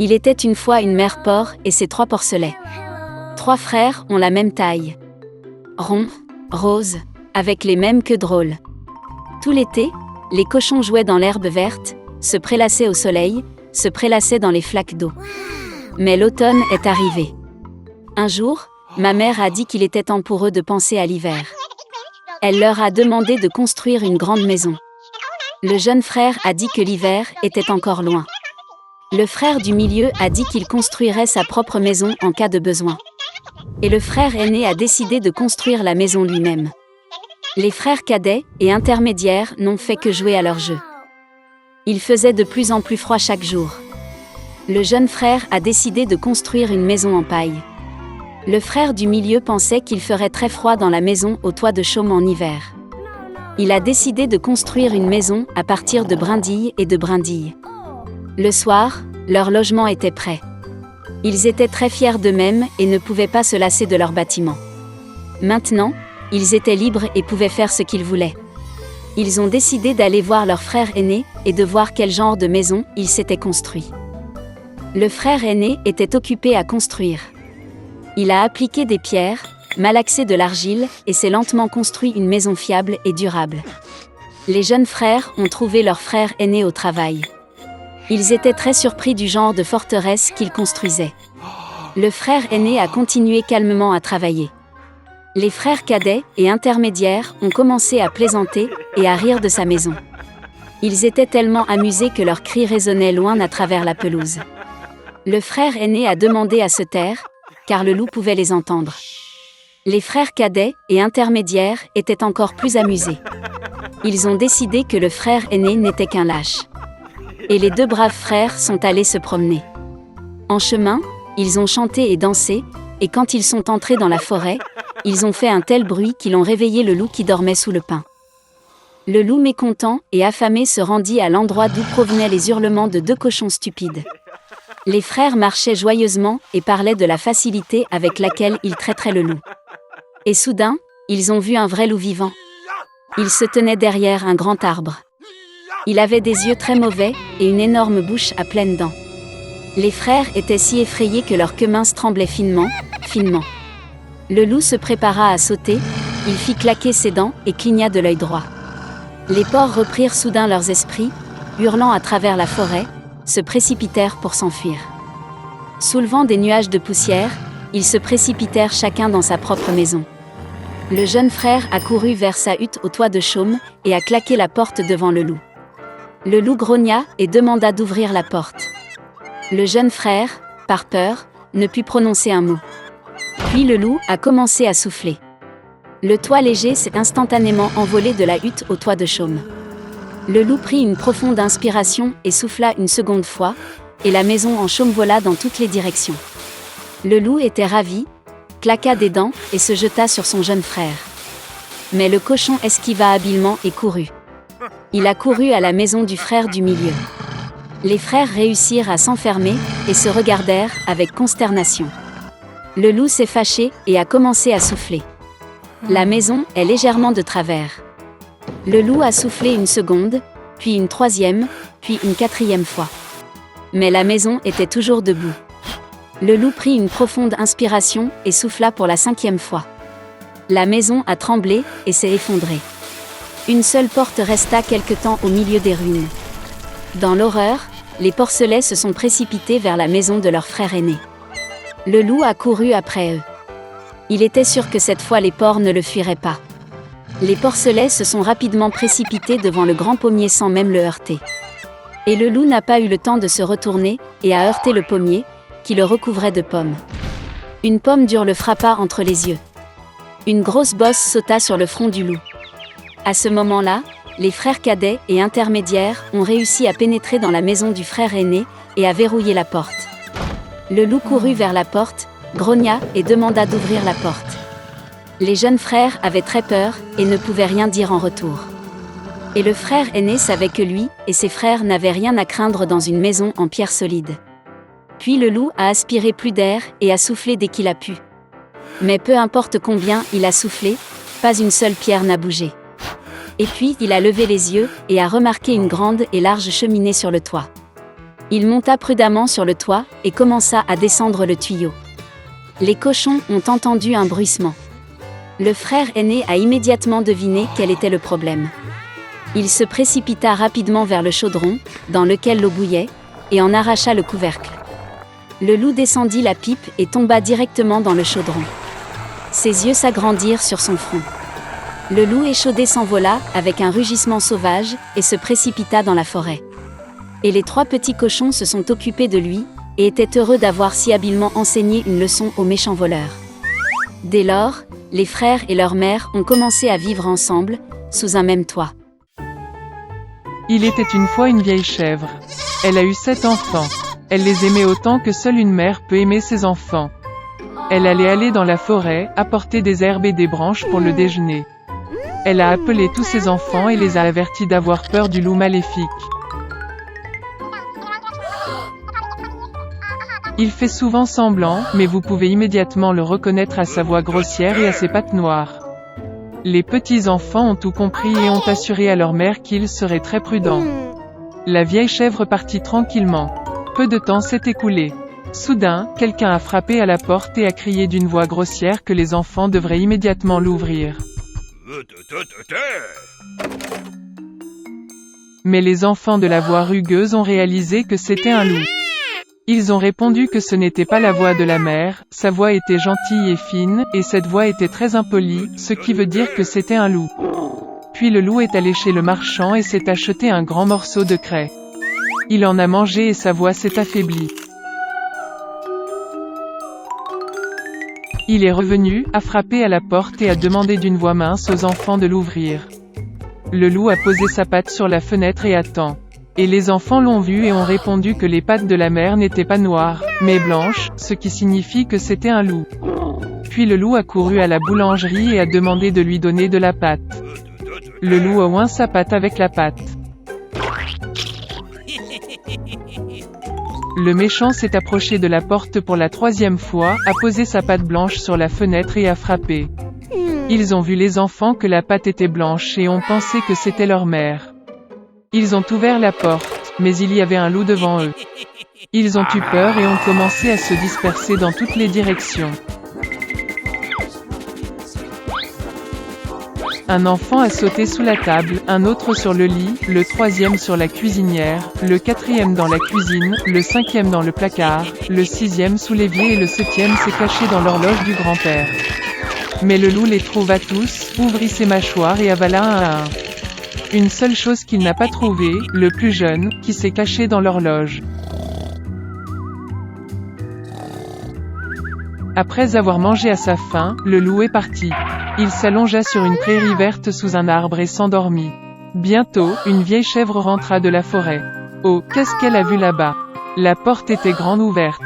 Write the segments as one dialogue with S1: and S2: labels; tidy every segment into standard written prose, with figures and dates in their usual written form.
S1: Il était une fois une mère porc et ses 3 porcelets. 3 frères ont la même taille. Ronds, roses, avec les mêmes queues drôles. Tout l'été, les cochons jouaient dans l'herbe verte, se prélassaient au soleil, se prélassaient dans les flaques d'eau. Mais l'automne est arrivé. Un jour, ma mère a dit qu'il était temps pour eux de penser à l'hiver. Elle leur a demandé de construire une grande maison. Le jeune frère a dit que l'hiver était encore loin. Le frère du milieu a dit qu'il construirait sa propre maison en cas de besoin. Et le frère aîné a décidé de construire la maison lui-même. Les frères cadets et intermédiaires n'ont fait que jouer à leur jeu. Il faisait de plus en plus froid chaque jour. Le jeune frère a décidé de construire une maison en paille. Le frère du milieu pensait qu'il ferait très froid dans la maison au toit de chaume en hiver. Il a décidé de construire une maison à partir de brindilles et de brindilles. Le soir, leur logement était prêt. Ils étaient très fiers d'eux-mêmes et ne pouvaient pas se lasser de leur bâtiment. Maintenant, ils étaient libres et pouvaient faire ce qu'ils voulaient. Ils ont décidé d'aller voir leur frère aîné et de voir quel genre de maison il s'était construit. Le frère aîné était occupé à construire. Il a appliqué des pierres, malaxé de l'argile et s'est lentement construit une maison fiable et durable. Les jeunes frères ont trouvé leur frère aîné au travail. Ils étaient très surpris du genre de forteresse qu'il construisait. Le frère aîné a continué calmement à travailler. Les frères cadets et intermédiaires ont commencé à plaisanter et à rire de sa maison. Ils étaient tellement amusés que leurs cris résonnaient loin à travers la pelouse. Le frère aîné a demandé à se taire, car le loup pouvait les entendre. Les frères cadets et intermédiaires étaient encore plus amusés. Ils ont décidé que le frère aîné n'était qu'un lâche. Et les 2 braves frères sont allés se promener. En chemin, ils ont chanté et dansé, et quand ils sont entrés dans la forêt, ils ont fait un tel bruit qu'ils ont réveillé le loup qui dormait sous le pin. Le loup mécontent et affamé se rendit à l'endroit d'où provenaient les hurlements de 2 cochons stupides. Les frères marchaient joyeusement et parlaient de la facilité avec laquelle ils traiteraient le loup. Et soudain, ils ont vu un vrai loup vivant. Il se tenait derrière un grand arbre. Il avait des yeux très mauvais et une énorme bouche à pleines dents. Les frères étaient si effrayés que leurs queues minces tremblaient finement, finement. Le loup se prépara à sauter, il fit claquer ses dents et cligna de l'œil droit. Les porcs reprirent soudain leurs esprits, hurlant à travers la forêt, se précipitèrent pour s'enfuir. Soulevant des nuages de poussière, ils se précipitèrent chacun dans sa propre maison. Le jeune frère a couru vers sa hutte au toit de chaume et a claqué la porte devant le loup. Le loup grogna et demanda d'ouvrir la porte. Le jeune frère, par peur, ne put prononcer un mot. Puis le loup a commencé à souffler. Le toit léger s'est instantanément envolé de la hutte au toit de chaume. Le loup prit une profonde inspiration et souffla une seconde fois, et la maison en chaume vola dans toutes les directions. Le loup était ravi, claqua des dents et se jeta sur son jeune frère. Mais le cochon esquiva habilement et courut. Il a couru à la maison du frère du milieu. Les frères réussirent à s'enfermer et se regardèrent avec consternation. Le loup s'est fâché et a commencé à souffler. La maison est légèrement de travers. Le loup a soufflé une seconde, puis une 3e, puis une 4e fois. Mais la maison était toujours debout. Le loup prit une profonde inspiration et souffla pour la 5e fois. La maison a tremblé et s'est effondrée. Une seule porte resta quelque temps au milieu des ruines. Dans l'horreur, les porcelets se sont précipités vers la maison de leur frère aîné. Le loup a couru après eux. Il était sûr que cette fois les porcs ne le fuiraient pas. Les porcelets se sont rapidement précipités devant le grand pommier sans même le heurter. Et le loup n'a pas eu le temps de se retourner et a heurté le pommier, qui le recouvrait de pommes. Une pomme dure le frappa entre les yeux. Une grosse bosse sauta sur le front du loup. À ce moment-là, les frères cadets et intermédiaires ont réussi à pénétrer dans la maison du frère aîné et à verrouiller la porte. Le loup courut vers la porte, grogna et demanda d'ouvrir la porte. Les jeunes frères avaient très peur et ne pouvaient rien dire en retour. Et le frère aîné savait que lui et ses frères n'avaient rien à craindre dans une maison en pierre solide. Puis le loup a aspiré plus d'air et a soufflé dès qu'il a pu. Mais peu importe combien il a soufflé, pas une seule pierre n'a bougé. Et puis il a levé les yeux et a remarqué une grande et large cheminée sur le toit. Il monta prudemment sur le toit et commença à descendre le tuyau. Les cochons ont entendu un bruissement. Le frère aîné a immédiatement deviné quel était le problème. Il se précipita rapidement vers le chaudron, dans lequel l'eau bouillait, et en arracha le couvercle. Le loup descendit la pipe et tomba directement dans le chaudron. Ses yeux s'agrandirent sur son front. Le loup échaudé s'envola avec un rugissement sauvage et se précipita dans la forêt. Et les 3 petits cochons se sont occupés de lui, et étaient heureux d'avoir si habilement enseigné une leçon aux méchants voleurs. Dès lors, les frères et leur mère ont commencé à vivre ensemble, sous un même toit.
S2: Il était une fois une vieille chèvre. Elle a eu 7 enfants. Elle les aimait autant que seule une mère peut aimer ses enfants. Elle allait aller dans la forêt, apporter des herbes et des branches pour le déjeuner. Elle a appelé tous ses enfants et les a avertis d'avoir peur du loup maléfique. Il fait souvent semblant, mais vous pouvez immédiatement le reconnaître à sa voix grossière et à ses pattes noires. Les petits-enfants ont tout compris et ont assuré à leur mère qu'ils seraient très prudents. La vieille chèvre partit tranquillement. Peu de temps s'est écoulé. Soudain, quelqu'un a frappé à la porte et a crié d'une voix grossière que les enfants devraient immédiatement l'ouvrir. Mais les enfants de la voix rugueuse ont réalisé que c'était un loup. Ils ont répondu que ce n'était pas la voix de la mère, sa voix était gentille et fine, et cette voix était très impolie, ce qui veut dire que c'était un loup. Puis le loup est allé chez le marchand et s'est acheté un grand morceau de craie. Il en a mangé et sa voix s'est affaiblie. Il est revenu, a frappé à la porte et a demandé d'une voix mince aux enfants de l'ouvrir. Le loup a posé sa patte sur la fenêtre et attend. Et les enfants l'ont vu et ont répondu que les pattes de la mère n'étaient pas noires, mais blanches, ce qui signifie que c'était un loup. Puis le loup a couru à la boulangerie et a demandé de lui donner de la pâte. Le loup a oint sa patte avec la pâte. Le méchant s'est approché de la porte pour la 3e fois, a posé sa patte blanche sur la fenêtre et a frappé. Ils ont vu les enfants que la pâte était blanche et ont pensé que c'était leur mère. Ils ont ouvert la porte, mais il y avait un loup devant eux. Ils ont eu peur et ont commencé à se disperser dans toutes les directions. Un enfant a sauté sous la table, un autre sur le lit, le 3e sur la cuisinière, le 4e dans la cuisine, le 5e dans le placard, le 6e sous l'évier et le 7e s'est caché dans l'horloge du grand-père. Mais le loup les trouva tous, ouvrit ses mâchoires et avala un à un. Une seule chose qu'il n'a pas trouvée, le plus jeune, qui s'est caché dans l'horloge. Après avoir mangé à sa faim, le loup est parti. Il s'allongea sur une prairie verte sous un arbre et s'endormit. Bientôt, une vieille chèvre rentra de la forêt. Oh, qu'est-ce qu'elle a vu là-bas? La porte était grande ouverte.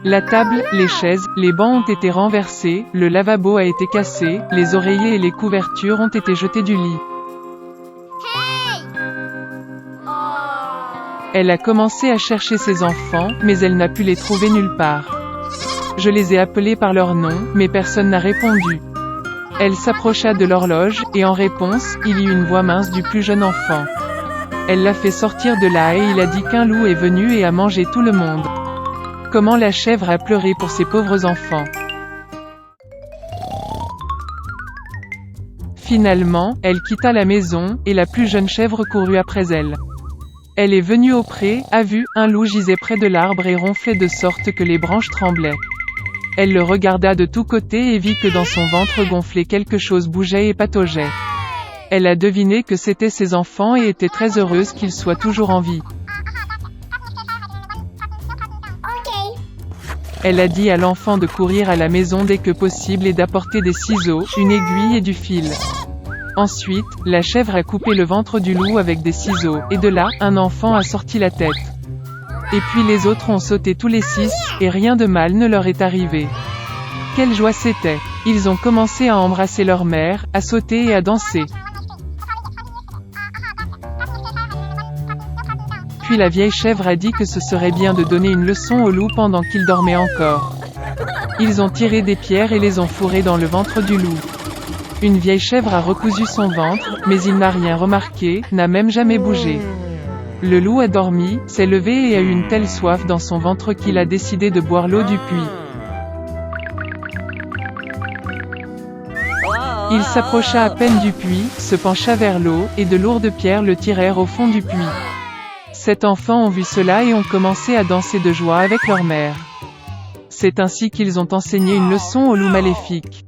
S2: La table, les chaises, les bancs ont été renversés, le lavabo a été cassé, les oreillers et les couvertures ont été jetés du lit. Elle a commencé à chercher ses enfants, mais elle n'a pu les trouver nulle part. Je les ai appelés par leur nom, mais personne n'a répondu. Elle s'approcha de l'horloge, et en réponse, il y eut une voix mince du plus jeune enfant. Elle l'a fait sortir de là et il a dit qu'un loup est venu et a mangé tout le monde. Comment la chèvre a pleuré pour ses pauvres enfants. Finalement, elle quitta la maison, et la plus jeune chèvre courut après elle. Elle est venue au pré, a vu, un loup gisait près de l'arbre et ronflait de sorte que les branches tremblaient. Elle le regarda de tous côtés et vit que dans son ventre gonflé quelque chose bougeait et pataugeait. Elle a deviné que c'étaient ses enfants et était très heureuse qu'ils soient toujours en vie. Elle a dit à l'enfant de courir à la maison dès que possible et d'apporter des ciseaux, une aiguille et du fil. Ensuite, la chèvre a coupé le ventre du loup avec des ciseaux, et de là, un enfant a sorti la tête. Et puis les autres ont sauté tous les 6, et rien de mal ne leur est arrivé. Quelle joie c'était! Ils ont commencé à embrasser leur mère, à sauter et à danser. Puis la vieille chèvre a dit que ce serait bien de donner une leçon au loup pendant qu'il dormait encore. Ils ont tiré des pierres et les ont fourrées dans le ventre du loup. Une vieille chèvre a recousu son ventre, mais il n'a rien remarqué, n'a même jamais bougé. Le loup a dormi, s'est levé et a eu une telle soif dans son ventre qu'il a décidé de boire l'eau du puits. Il s'approcha à peine du puits, se pencha vers l'eau, et de lourdes pierres le tirèrent au fond du puits. 7 enfants ont vu cela et ont commencé à danser de joie avec leur mère. C'est ainsi qu'ils ont enseigné une leçon au loup maléfique.